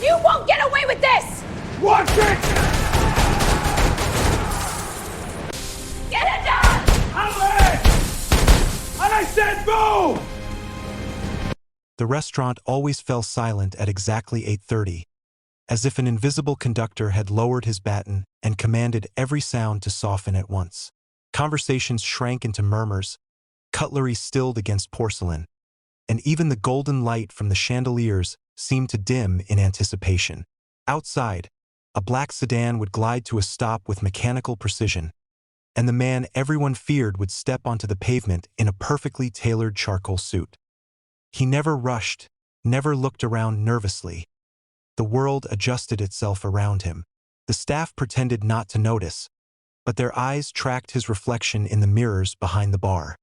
You won't get away with this! Watch it! Get it done! Outlet! And I said move! The restaurant always fell silent at exactly 8:30, as if an invisible conductor had lowered his baton and commanded every sound to soften at once. Conversations shrank into murmurs, cutlery stilled against porcelain, and even the golden light from the chandeliers seemed to dim in anticipation. Outside, a black sedan would glide to a stop with mechanical precision, and the man everyone feared would step onto the pavement in a perfectly tailored charcoal suit. He never rushed, never looked around nervously. The world adjusted itself around him. The staff pretended not to notice, but their eyes tracked his reflection in the mirrors behind the bar.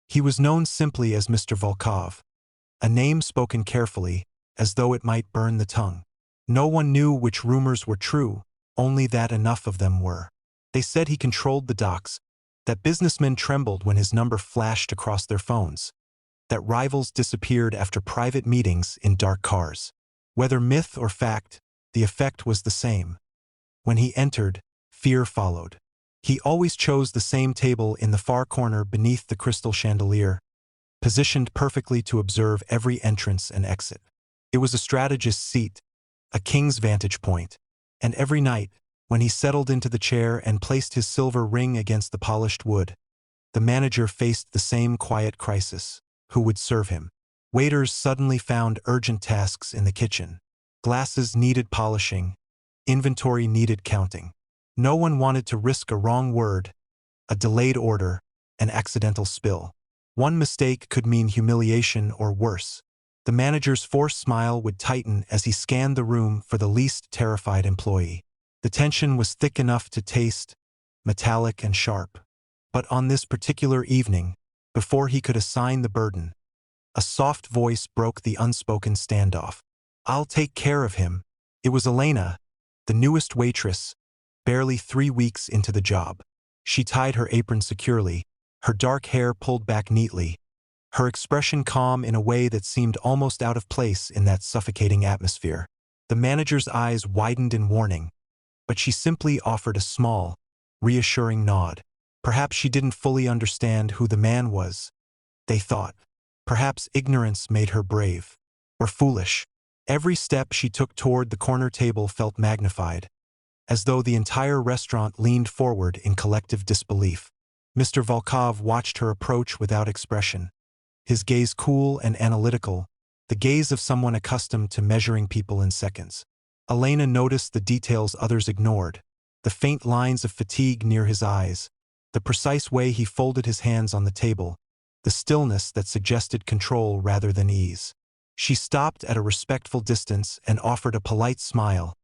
He was known simply as Mr. Volkov, a name spoken carefully, as though it might burn the tongue. No one knew which rumors were true, only that enough of them were. They said he controlled the docks, that businessmen trembled when his number flashed across their phones, that rivals disappeared after private meetings in dark cars. Whether myth or fact, the effect was the same. When he entered, fear followed. He always chose the same table in the far corner beneath the crystal chandelier, positioned perfectly to observe every entrance and exit. It was a strategist's seat, a king's vantage point, and every night, when he settled into the chair and placed his silver ring against the polished wood, the manager faced the same quiet crisis. Who would serve him? Waiters suddenly found urgent tasks in the kitchen. Glasses needed polishing. Inventory needed counting. No one wanted to risk a wrong word, a delayed order, an accidental spill. One mistake could mean humiliation or worse. The manager's forced smile would tighten as he scanned the room for the least terrified employee. The tension was thick enough to taste, metallic and sharp. But on this particular evening, before he could assign the burden, a soft voice broke the unspoken standoff. "I'll take care of him." It was Elena, the newest waitress, barely 3 weeks into the job. She tied her apron securely, her dark hair pulled back neatly, her expression calm in a way that seemed almost out of place in that suffocating atmosphere. The manager's eyes widened in warning, but she simply offered a small, reassuring nod. Perhaps she didn't fully understand who the man was, they thought. Perhaps ignorance made her brave, or foolish. Every step she took toward the corner table felt magnified, as though the entire restaurant leaned forward in collective disbelief. Mr. Volkov watched her approach without expression, his gaze cool and analytical, the gaze of someone accustomed to measuring people in seconds. Elena noticed the details others ignored, the faint lines of fatigue near his eyes, the precise way he folded his hands on the table, the stillness that suggested control rather than ease. She stopped at a respectful distance and offered a polite smile,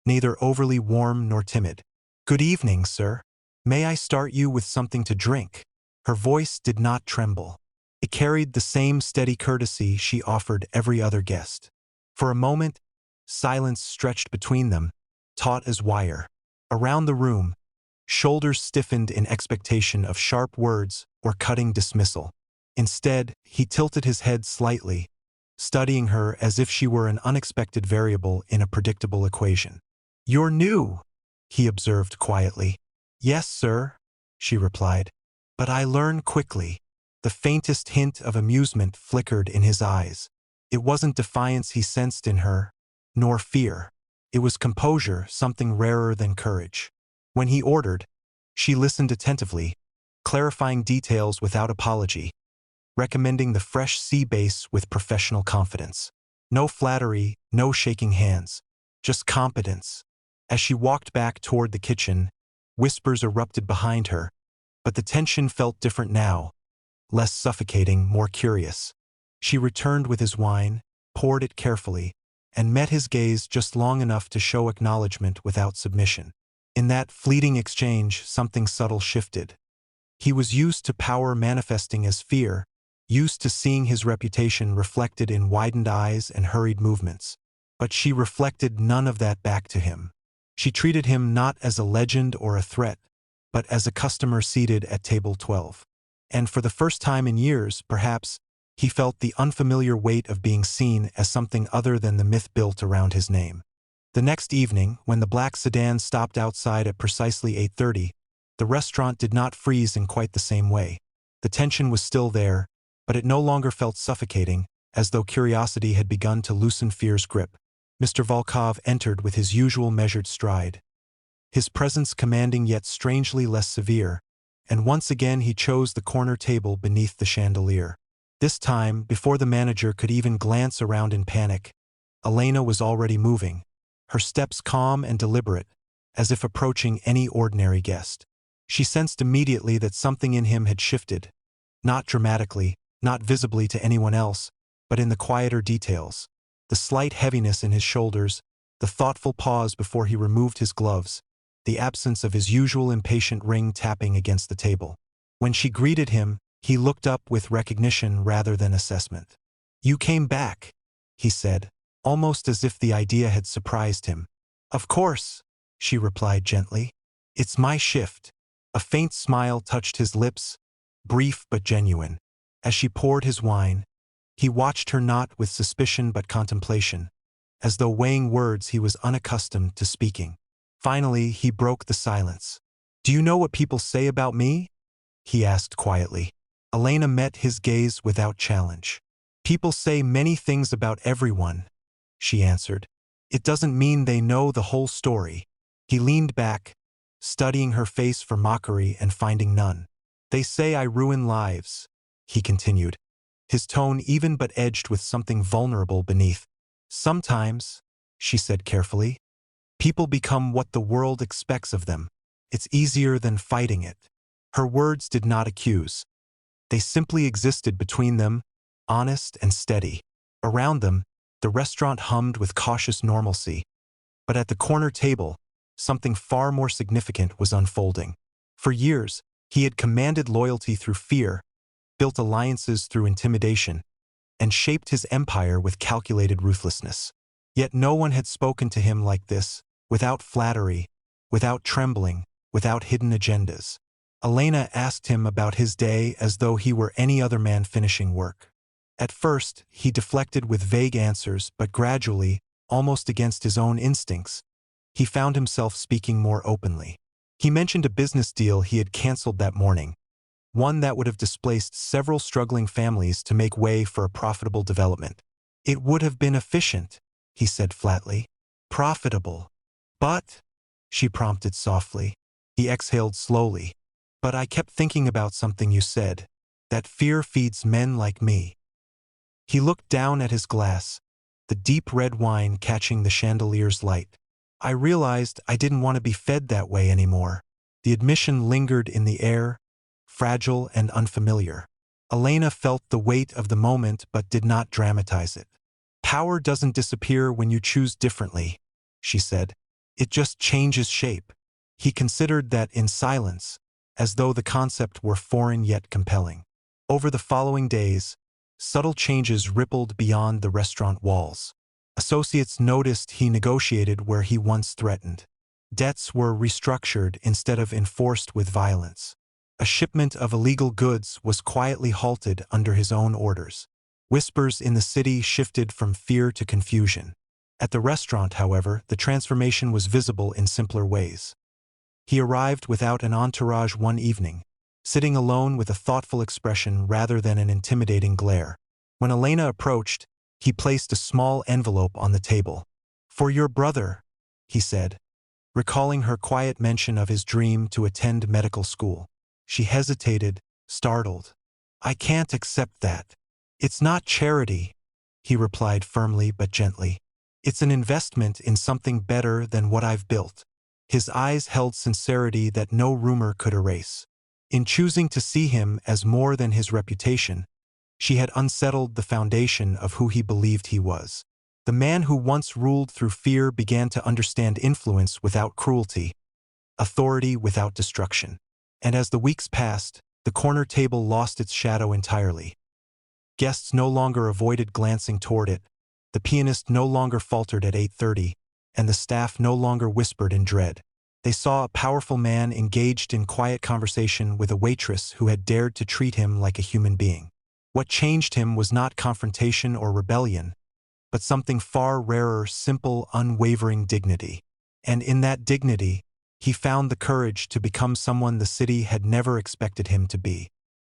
neither overly warm nor timid. "Good evening, sir. May I start you with something to drink?" Her voice did not tremble. It carried the same steady courtesy she offered every other guest. For a moment, silence stretched between them, taut as wire. Around the room, shoulders stiffened in expectation of sharp words or cutting dismissal. Instead, he tilted his head slightly, studying her as if she were an unexpected variable in a predictable equation. "You're new," he observed quietly. "Yes, sir," she replied. "But I learn quickly." The faintest hint of amusement flickered in his eyes. It wasn't defiance he sensed in her, nor fear. It was composure, something rarer than courage. When he ordered, she listened attentively, clarifying details without apology, recommending the fresh sea base with professional confidence. No flattery, no shaking hands, just competence. As she walked back toward the kitchen, whispers erupted behind her, but the tension felt different now, less suffocating, more curious. She returned with his wine, poured it carefully, and met his gaze just long enough to show acknowledgement without submission. In that fleeting exchange, something subtle shifted. He was used to power manifesting as fear, used to seeing his reputation reflected in widened eyes and hurried movements. But she reflected none of that back to him. She treated him not as a legend or a threat, but as a customer seated at table 12. And for the first time in years, perhaps, He felt the unfamiliar weight of being seen as something other than the myth built around his name. The next evening, when the black sedan stopped outside at precisely 8:30, the restaurant did not freeze in quite the same way. The tension was still there, but it no longer felt suffocating, as though curiosity had begun to loosen fear's grip. Mr. Volkov entered with his usual measured stride, his presence commanding yet strangely less severe, and once again he chose the corner table beneath the chandelier. This time, before the manager could even glance around in panic, Elena was already moving, her steps calm and deliberate, as if approaching any ordinary guest. She sensed immediately that something in him had shifted, not dramatically, not visibly to anyone else, but in the quieter details. The slight heaviness in his shoulders, the thoughtful pause before he removed his gloves, the absence of his usual impatient ring tapping against the table. When she greeted him, he looked up with recognition rather than assessment. "You came back," he said, almost as if the idea had surprised him. "Of course," she replied gently. "It's my shift." A faint smile touched his lips, brief but genuine. As she poured his wine, he watched her not with suspicion but contemplation, as though weighing words he was unaccustomed to speaking. Finally, he broke the silence. "Do you know what people say about me?" he asked quietly. Elena met his gaze without challenge. "People say many things about everyone," she answered. "It doesn't mean they know the whole story." He leaned back, studying her face for mockery and finding none. "They say I ruin lives," he continued, his tone even but edged with something vulnerable beneath. "Sometimes," she said carefully, "people become what the world expects of them. It's easier than fighting it." Her words did not accuse. They simply existed between them, honest and steady. Around them, the restaurant hummed with cautious normalcy. But at the corner table, something far more significant was unfolding. For years, he had commanded loyalty through fear, built alliances through intimidation, and shaped his empire with calculated ruthlessness. Yet no one had spoken to him like this, without flattery, without trembling, without hidden agendas. Elena asked him about his day as though he were any other man finishing work. At first, he deflected with vague answers, but gradually, almost against his own instincts, he found himself speaking more openly. He mentioned a business deal he had canceled that morning, one that would have displaced several struggling families to make way for a profitable development. "It would have been efficient," he said flatly. "Profitable. But," she prompted softly. He exhaled slowly. "But I kept thinking about something you said, that fear feeds men like me." He looked down at his glass, the deep red wine catching the chandelier's light. "I realized I didn't want to be fed that way anymore." The admission lingered in the air, fragile and unfamiliar. Elena felt the weight of the moment but did not dramatize it. "Power doesn't disappear when you choose differently," she said. "It just changes shape." He considered that in silence, as though the concept were foreign yet compelling. Over the following days, subtle changes rippled beyond the restaurant walls. Associates noticed he negotiated where he once threatened. Debts were restructured instead of enforced with violence. A shipment of illegal goods was quietly halted under his own orders. Whispers in the city shifted from fear to confusion. At the restaurant, however, the transformation was visible in simpler ways. He arrived without an entourage one evening, sitting alone with a thoughtful expression rather than an intimidating glare. When Elena approached, he placed a small envelope on the table. "For your brother," he said, recalling her quiet mention of his dream to attend medical school. She hesitated, startled. "I can't accept that." "It's not charity," he replied firmly but gently. "It's an investment in something better than what I've built." His eyes held sincerity that no rumor could erase. In choosing to see him as more than his reputation, she had unsettled the foundation of who he believed he was. The man who once ruled through fear began to understand influence without cruelty, authority without destruction. And as the weeks passed, the corner table lost its shadow entirely. Guests no longer avoided glancing toward it, the pianist no longer faltered at 8:30, and the staff no longer whispered in dread. They saw a powerful man engaged in quiet conversation with a waitress who had dared to treat him like a human being. What changed him was not confrontation or rebellion, but something far rarer, simple, unwavering dignity. And in that dignity, he found the courage to become someone the city had never expected him to be.